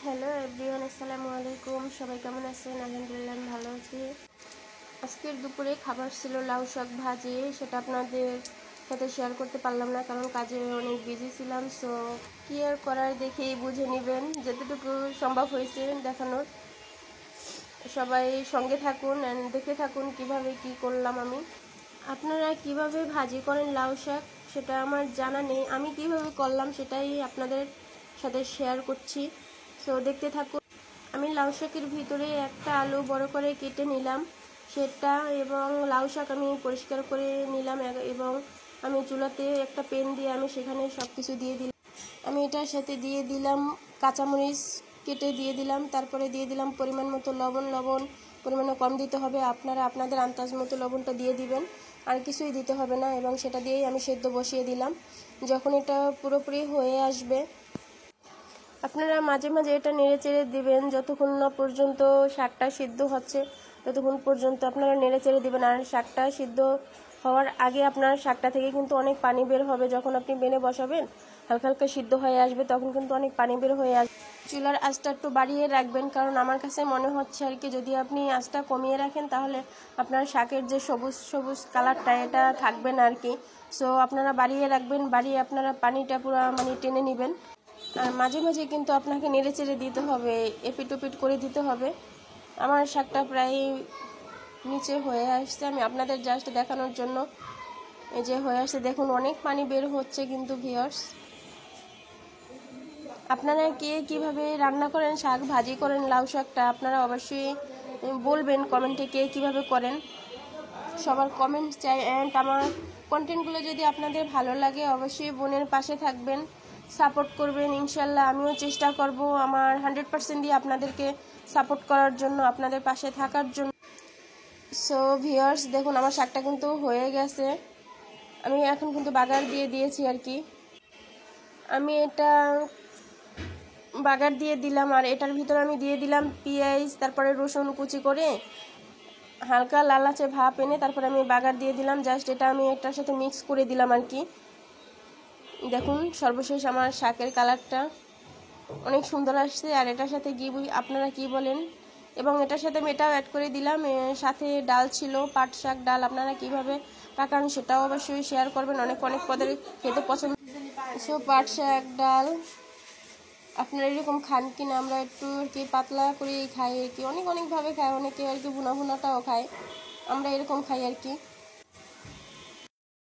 Hello everyone, আসসালামু আলাইকুম। সবাই কেমন আছেন? আলহামদুলিল্লাহ আমি ভালো আছি। আজকের দুপুরে খাবার ছিল লাউ শাক ভাজি, সেটা আপনাদের সাথে শেয়ার করতে পারলাম না কারণ কাজে অনেক বিজি ছিলাম। সো কি আর করার, দেখেই বুঝে নেবেন, যতটুকু সম্ভব হয়েছে দেখানোর। সবাই সঙ্গে থাকুন অ্যান্ড দেখে থাকুন কিভাবে কি করলাম আমি। আপনারা কিভাবে ভাজি করেন লাউ শাক সেটা আমার জানা নেই, আমি কিভাবে করলাম সেটাই আপনাদের সাথে শেয়ার করছি। সো দেখতে থাকুন। আমি লাউ শাকের ভিতরে একটা আলু বড় করে কেটে নিলাম সেটা, এবং লাউ শাক আমি পরিষ্কার করে নিলাম, এবং আমি চুলাতে একটা পেন দিয়ে আমি সেখানে সব কিছু দিয়ে দিলাম। আমি এটার সাথে দিয়ে দিলাম কাঁচামরিচ কেটে দিয়ে দিলাম, তারপরে দিয়ে দিলাম পরিমাণ মতো লবণ পরিমাণে কম দিতে হবে, আপনারা আপনাদের আন্দাজ মতো লবণটা দিয়ে দিবেন, আর কিছুই দিতে হবে না। এবং সেটা দিয়েই আমি সেদ্ধ বসিয়ে দিলাম। যখন এটা পুরোপুরি হয়ে আসবে আপনারা মাঝে মাঝে এটা নেড়ে চেড়ে দিবেন যতক্ষণ না পর্যন্ত শাকটা সিদ্ধ হচ্ছে, ততক্ষণ পর্যন্ত আপনারা নেড়ে চেড়ে দিবেন। আর শাকটা সিদ্ধ হওয়ার আগে আপনার শাকটা থেকে কিন্তু অনেক পানি বের হবে, যখন আপনি বেনে বসাবেন হালকা হালকা সিদ্ধ হয়ে আসবে তখন কিন্তু অনেক পানি বের হয়ে আসবে। চুলার আঁচটা একটু বাড়িয়ে রাখবেন, কারণ আমার কাছে মনে হচ্ছে আর কি, যদি আপনি আঁচটা কমিয়ে রাখেন তাহলে আপনার শাকের যে সবুজ সবুজ কালারটা এটা থাকবে না আর কি। সো আপনারা বাড়িয়ে রাখবেন, বাড়িয়ে আপনারা পানিটা পুরো টেনে নেবেন। আর মাঝে মাঝে কিন্তু আপনাকে নেড়ে চেড়ে দিতে হবে, এপিট ওপিট করে দিতে হবে। আমার শাকটা প্রায় নিচে হয়ে আসছে, আমি আপনাদের জাস্ট দেখানোর জন্য এই যে হয়ে আসছে, দেখুন অনেক পানি বের হচ্ছে কিন্তু ভিউয়ার্স। আপনারা কে কীভাবে রান্না করেন, শাক ভাজি করেন লাউ শাকটা, আপনারা অবশ্যই বলবেন কমেন্টে কে কীভাবে করেন। সবার কমেন্ট চাই। অ্যান্ড আমার কন্টেন্টগুলো যদি আপনাদের ভালো লাগে অবশ্যই বোনের পাশে থাকবেন, সাপোর্ট করবেন। ইনশাল্লাহ আমিও চেষ্টা করব আমার 100% দিয়ে আপনাদেরকে সাপোর্ট করার জন্য, আপনাদের পাশে থাকার জন্য। সো ভিউয়ার্স দেখুন আমার শাকটা কিন্তু হয়ে গেছে, আমি এখন কিন্তু বাগার দিয়ে দিয়েছি আর কি। আমি এটা বাগার দিয়ে দিলাম, আর এটার ভিতরে আমি দিয়ে দিলাম পেঁয়াজ, তারপরে রসুন কুচি করে হালকা লালাচে ভাপ এনে তারপরে আমি বাগার দিয়ে দিলাম। জাস্ট এটা আমি এটার সাথে মিক্স করে দিলাম আর কি। দেখুন সর্বশেষ আমার শাকের কালারটা অনেক সুন্দর আসছে। আর এটার সাথে কি আপনারা কি বলেন, এবং এটার সাথে আমি এটাও অ্যাড করে দিলাম। সাথে ডাল ছিল, পাট শাক ডাল, আপনারা কিভাবে পাকান সেটাও অবশ্যই শেয়ার করবেন, অনেক পদের খেতে পছন্দ। সো পাট শাক ডাল আপনারা এরকম খান কিনা, আমরা একটু আর কি পাতলা করে খাই আর কি, অনেকভাবে খাই, অনেকে আর কি ভুনা ভুনাটাও খায়, আমরা এরকম খাই আর কি।